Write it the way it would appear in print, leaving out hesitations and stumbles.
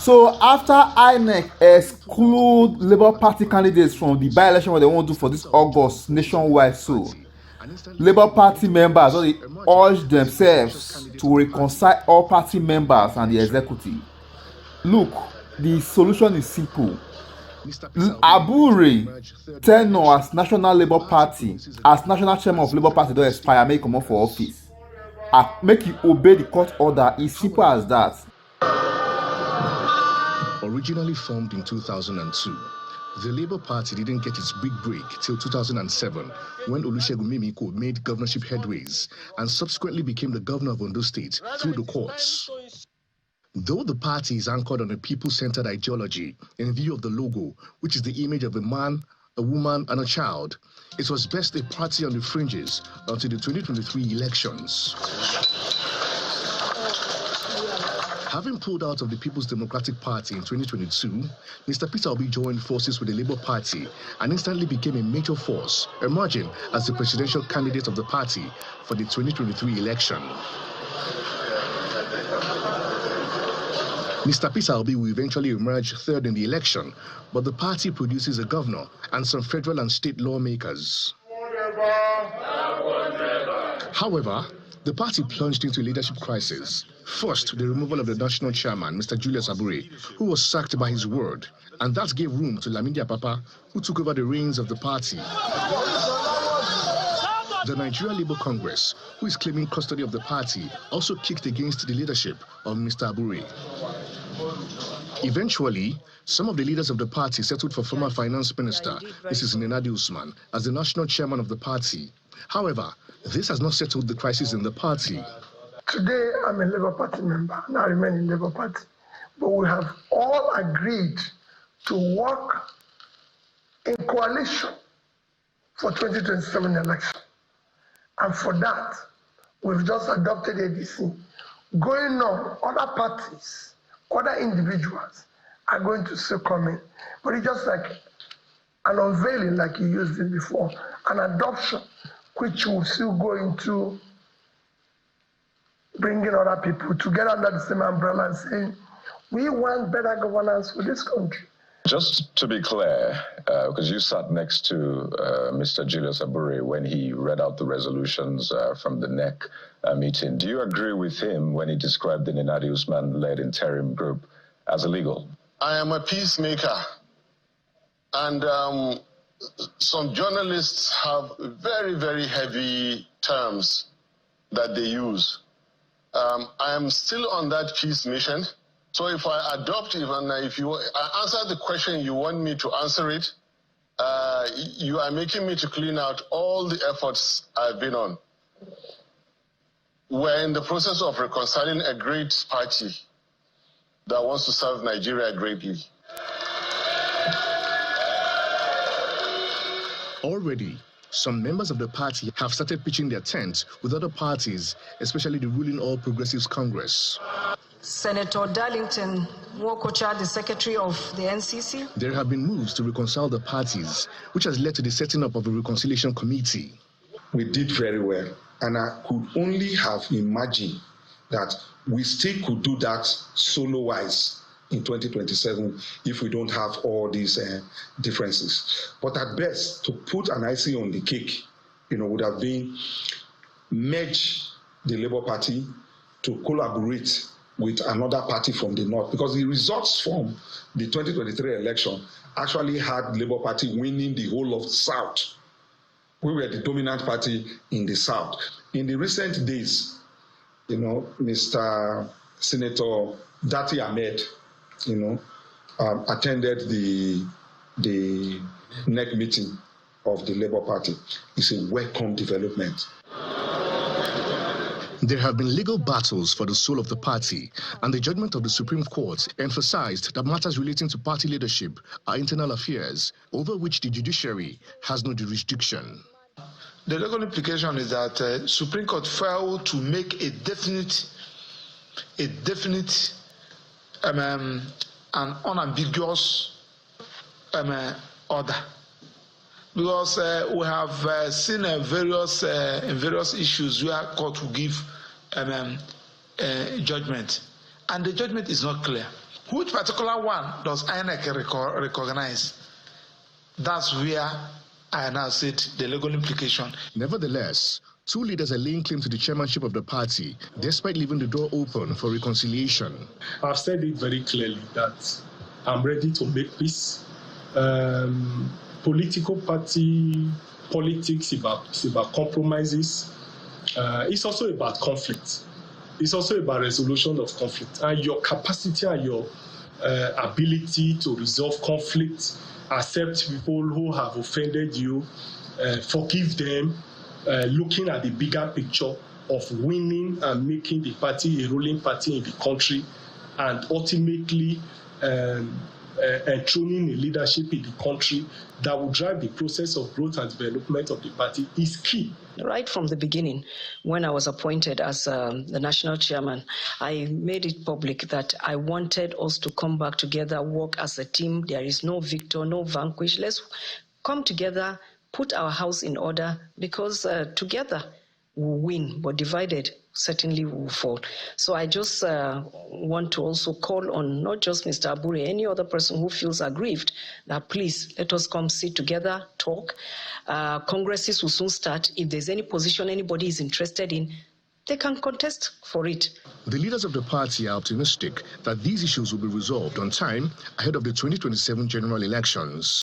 So after INEC exclude Labour Party candidates from the by-election where they want to do for this August nationwide, so Labour Party members they urge themselves to reconcile all party members and the executive. Look, the solution is simple. Abure tenure as National Labour Party, as National Chairman of Labour Party don expire, make comot for office. Make you obey the court order. It's simple as that. Originally formed in 2002, the Labour Party didn't get its big break till 2007 when Olusegun Mimiko made governorship headways and subsequently became the governor of Ondo State through the courts. Though the party is anchored on a people-centered ideology in view of the logo, which is the image of a man, a woman, and a child, it was best a party on the fringes until the 2023 elections. Having pulled out of the People's Democratic Party in 2022, Mr. Peter Obi joined forces with the Labour Party and instantly became a major force, emerging as the presidential candidate of the party for the 2023 election. Mr. Peter Obi will eventually emerge third in the election, but the party produces a governor and some federal and state lawmakers. However, the party plunged into a leadership crisis. First, the removal of the national chairman, Mr. Julius Abure, who was sacked by his word, and that gave room to Lamidi Apapa, who took over the reins of the party. The Nigeria Labour Congress, who is claiming custody of the party, also kicked against the leadership of Mr. Abure. Eventually, some of the leaders of the party settled for former Finance Minister, Mrs. Nnamdi Usman, as the national chairman of the party. However, this has not settled the crisis in the party. Today, I'm a Labour Party member, and I remain in Labour Party. But we have all agreed to work in coalition for 2027 election. And for that, we've just adopted ADC. Going on, other parties, other individuals are going to still come in. But it's just like an unveiling, like you used it before, an adoption, which will still go into bringing other people together under the same umbrella and saying, we want better governance for this country. Just to be clear, because you sat next to Mr. Julius Abure when he read out the resolutions from the NEC meeting, do you agree with him when he described the Nnamdi Usman-led interim group as illegal? I am a peacemaker, and some journalists have very, very heavy terms that they use. I am still on that peace mission. So if I adopt, even if you answer the question you want me to answer it, you are making me to clean out all the efforts I've been on. We're in the process of reconciling a great party that wants to serve Nigeria greatly. Already, some members of the party have started pitching their tent with other parties, especially the ruling All Progressives Congress. Senator Darlington Wokocha, the secretary of the NCC. There have been moves to reconcile the parties, which has led to the setting up of a reconciliation committee. We did very well, and I could only have imagined that we still could do that solo-wise in 2027 if we don't have all these differences. But at best, to put an icing on the cake, would have been merge the Labour Party to collaborate with another party from the north, because the results from the 2023 election actually had Labour Party winning the whole of South. We were the dominant party in the South. In the recent days, Mr. Senator Dati Ahmed, attended the NEC meeting of the Labour Party. It's a welcome development. There have been legal battles for the soul of the party, and the judgment of the Supreme Court emphasized that matters relating to party leadership are internal affairs over which the judiciary has no jurisdiction. The legal implication is that Supreme Court failed to make a definite and unambiguous order. Because we have seen in various issues where court will give judgment, and the judgment is not clear. Which particular one does INEC recognize? That's where I now said the legal implication. Nevertheless, two leaders are laying claim to the chairmanship of the party, despite leaving the door open for reconciliation. I've said it very clearly that I'm ready to make peace. Political party politics is about compromises. It's also about conflict. It's also about resolution of conflict. And your capacity and your ability to resolve conflict, accept people who have offended you, forgive them, looking at the bigger picture of winning and making the party a ruling party in the country, and ultimately enthroning a leadership in the country that will drive the process of growth and development of the party is key. Right from the beginning, when I was appointed as the national chairman, I made it public that I wanted us to come back together, work as a team. There is no victor, no vanquish. Let's come together, put our house in order, because together we'll win, but divided, certainly will fall. So I just want to also call on not just Mr. Abure, any other person who feels aggrieved, that please let us come sit together, talk. Congresses will soon start. If there's any position anybody is interested in, they can contest for it. The leaders of the party are optimistic that these issues will be resolved on time ahead of the 2027 general elections.